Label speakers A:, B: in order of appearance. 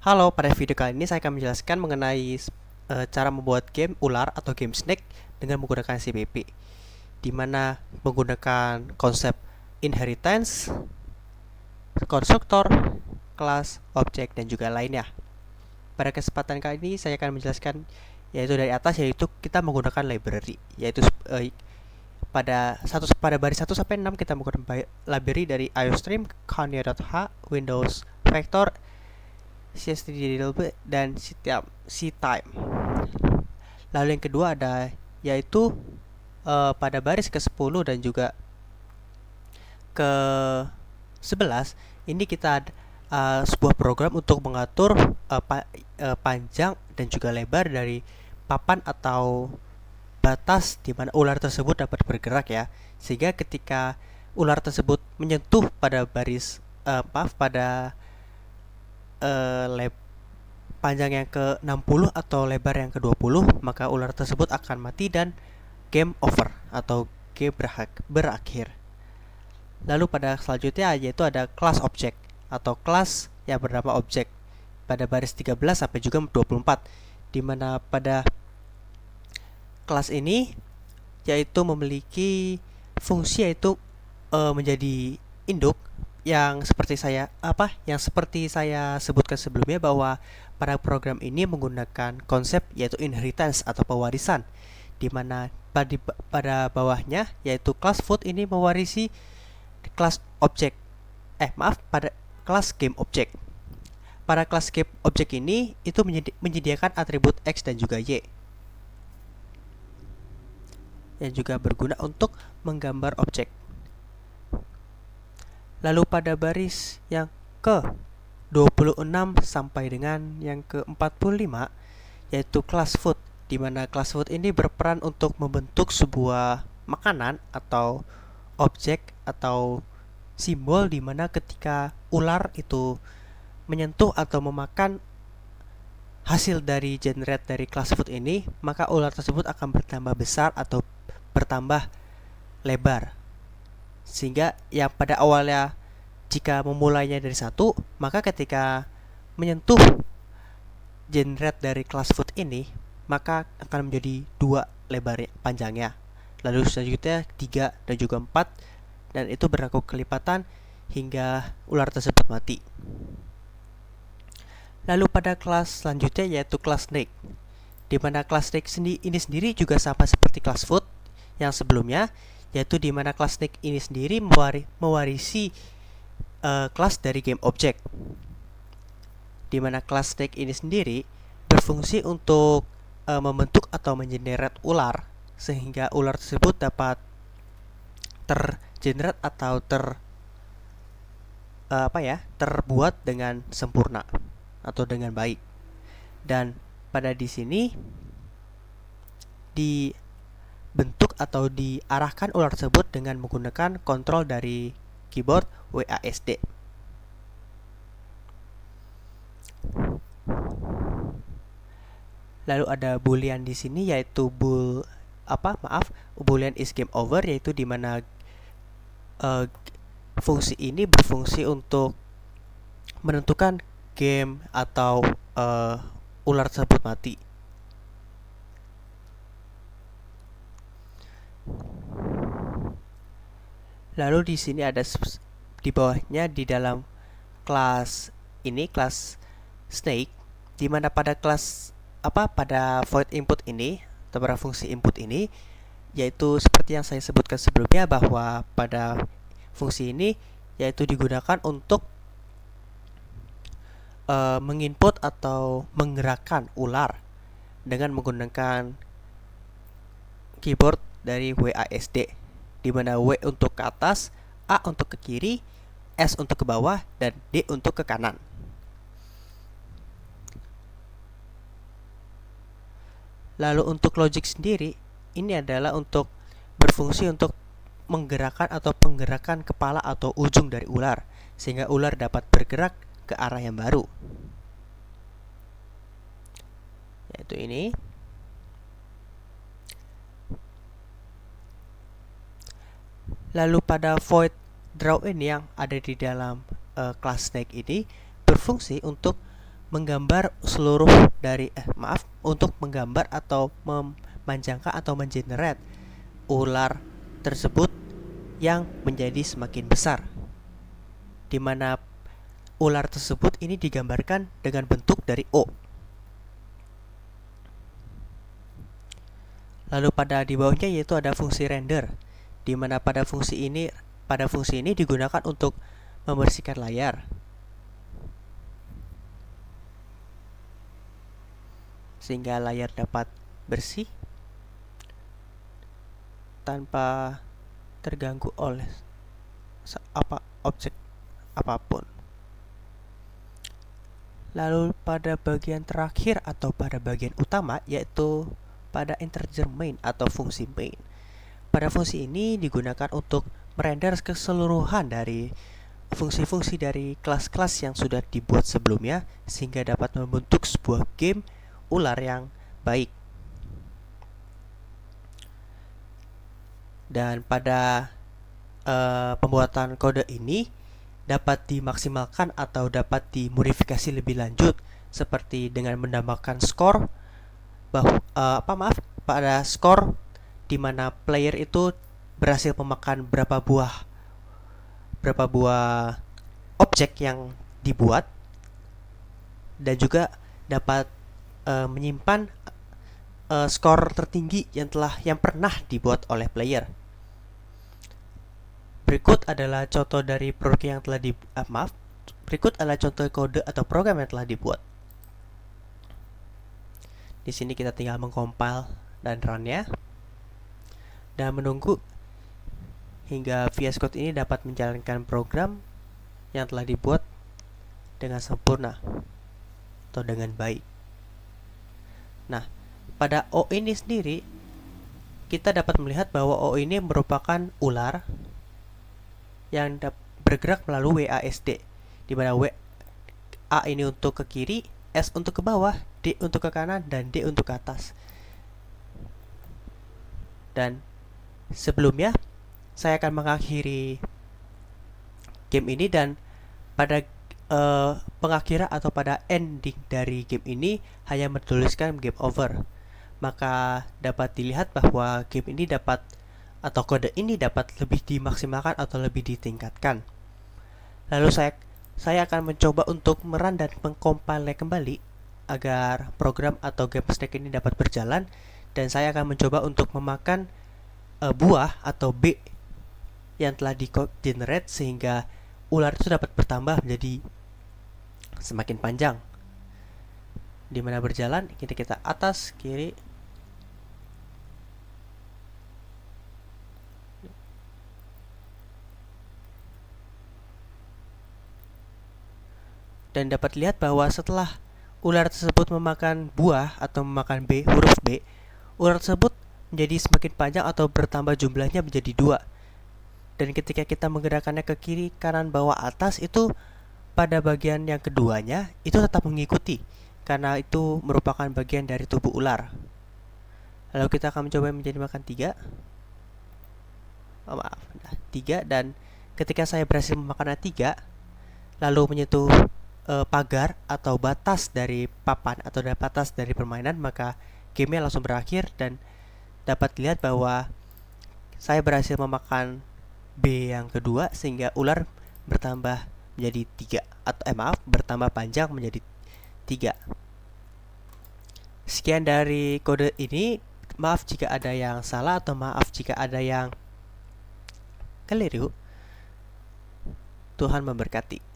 A: Halo, pada video kali ini saya akan menjelaskan mengenai cara membuat game ular atau game snake dengan menggunakan CPP, di mana menggunakan konsep inheritance, konstruktor, kelas, objek, dan juga lainnya. Pada kesempatan kali ini saya akan menjelaskan yaitu dari atas, yaitu kita menggunakan library, yaitu pada baris 1 sampai 6 kita menggunakan library dari IOStream, Kanye.h, Windows Vector, CSTDLB, dan CTime. Lalu yang kedua ada yaitu pada baris ke-10 dan juga ke-11 ini kita sebuah program untuk mengatur panjang dan juga lebar dari papan atau batas di mana ular tersebut dapat bergerak ya. Sehingga ketika ular tersebut menyentuh pada pada panjang yang ke-60 atau lebar yang ke-20, maka ular tersebut akan mati dan game over atau game berakhir. Lalu pada selanjutnya yaitu ada class object atau kelas yang bernama objek pada baris 13 sampai juga 24, di mana pada kelas ini yaitu memiliki fungsi yaitu menjadi induk yang seperti saya sebutkan sebelumnya, bahwa pada program ini menggunakan konsep yaitu inheritance atau pewarisan, di mana pada bawahnya yaitu class food ini mewarisi kelas objek pada kelas game object. Pada kelas game object ini itu menyediakan atribut X dan juga Y yang juga berguna untuk menggambar objek. Lalu pada baris yang ke-26 sampai dengan yang ke-45 yaitu class food, di mana class food ini berperan untuk membentuk sebuah makanan atau objek atau simbol, di mana ketika ular itu menyentuh atau memakan hasil dari generate dari class food ini, maka ular tersebut akan bertambah besar atau bertambah lebar. Sehingga yang pada awalnya jika memulainya dari 1, maka ketika menyentuh generate dari class food ini, maka akan menjadi 2 lebar panjangnya. Lalu selanjutnya 3 dan juga 4, dan itu berlaku kelipatan hingga ular tersebut mati. Lalu pada kelas selanjutnya yaitu kelas snake, di mana kelas snake ini sendiri juga sama seperti kelas food yang sebelumnya, yaitu di mana kelas snake ini sendiri mewarisi kelas dari game object, di mana kelas snake ini sendiri berfungsi untuk membentuk atau mengenerate ular, sehingga ular tersebut dapat tergenerate atau terbuat dengan sempurna atau dengan baik. Dan pada di sini dibentuk atau diarahkan ular tersebut dengan menggunakan kontrol dari keyboard WASD. Lalu ada boolean di sini yaitu boolean is game over, yaitu di mana fungsi ini berfungsi untuk menentukan game atau ular tersebut mati. Lalu di sini ada di bawahnya di dalam kelas ini, kelas snake, di mana pada pada void input ini atau pada fungsi input ini, yaitu seperti yang saya sebutkan sebelumnya, bahwa pada fungsi ini yaitu digunakan untuk menginput atau menggerakkan ular dengan menggunakan keyboard dari WASD, di mana W untuk ke atas, A untuk ke kiri, S untuk ke bawah, dan D untuk ke kanan. Lalu untuk logic sendiri, ini adalah untuk berfungsi untuk menggerakkan atau penggerakan kepala atau ujung dari ular, sehingga ular dapat bergerak ke arah yang baru, yaitu ini. Lalu pada void draw ini yang ada di dalam class snake ini berfungsi untuk menggambar untuk menggambar atau memanjangkan atau mengenerate ular tersebut yang menjadi semakin besar, di mana ular tersebut ini digambarkan dengan bentuk dari O. Lalu di bawahnya yaitu ada fungsi render, di mana pada fungsi ini digunakan untuk membersihkan layar. Sehingga layar dapat bersih tanpa terganggu oleh objek apapun. Lalu pada bagian terakhir atau pada bagian utama yaitu pada integer main atau fungsi main. Pada fungsi ini digunakan untuk merender keseluruhan dari fungsi-fungsi dari kelas-kelas yang sudah dibuat sebelumnya sehingga dapat membentuk sebuah game ular yang baik. Dan pada pembuatan kode ini dapat dimaksimalkan atau dapat dimodifikasi lebih lanjut seperti dengan menambahkan skor pada skor di mana player itu berhasil memakan berapa buah objek yang dibuat, dan juga dapat menyimpan skor tertinggi yang pernah dibuat oleh player. Berikut adalah contoh dari program yang telah Berikut adalah contoh kode atau program yang telah dibuat. Di sini kita tinggal mengcompile dan run-nya dan menunggu hingga VS Code ini dapat menjalankan program yang telah dibuat dengan sempurna atau dengan baik. Nah, pada O ini sendiri kita dapat melihat bahwa O ini merupakan ular yang bergerak melalui WASD, di mana A ini untuk ke kiri, S untuk ke bawah, D untuk ke kanan, dan D untuk ke atas. Dan sebelumnya saya akan mengakhiri game ini, dan pada pengakhiran atau pada ending dari game ini hanya menuliskan game over. Maka dapat dilihat bahwa game ini atau kode ini dapat lebih dimaksimalkan atau lebih ditingkatkan. Lalu saya akan mencoba untuk merun dan mengcompile kembali agar program atau game stack ini dapat berjalan, dan saya akan mencoba untuk memakan buah atau B yang telah di-generate sehingga ular itu dapat bertambah menjadi semakin panjang. Di mana berjalan kita atas, kiri, dan dapat lihat bahwa setelah ular tersebut memakan buah atau memakan huruf B, ular tersebut menjadi semakin panjang atau bertambah jumlahnya menjadi 2. Dan ketika kita menggerakkannya ke kiri, kanan, bawah, atas, itu pada bagian yang keduanya itu tetap mengikuti karena itu merupakan bagian dari tubuh ular. Lalu kita akan mencoba menjadi makan 3. 3, dan ketika saya berhasil memakan 3 lalu menyentuh pagar atau batas dari papan atau batas dari permainan, maka gamenya langsung berakhir dan dapat dilihat bahwa saya berhasil memakan B yang kedua sehingga ular bertambah menjadi 3 bertambah panjang menjadi 3. Sekian dari kode ini. Maaf jika ada yang salah atau maaf jika ada yang keliru. Tuhan memberkati.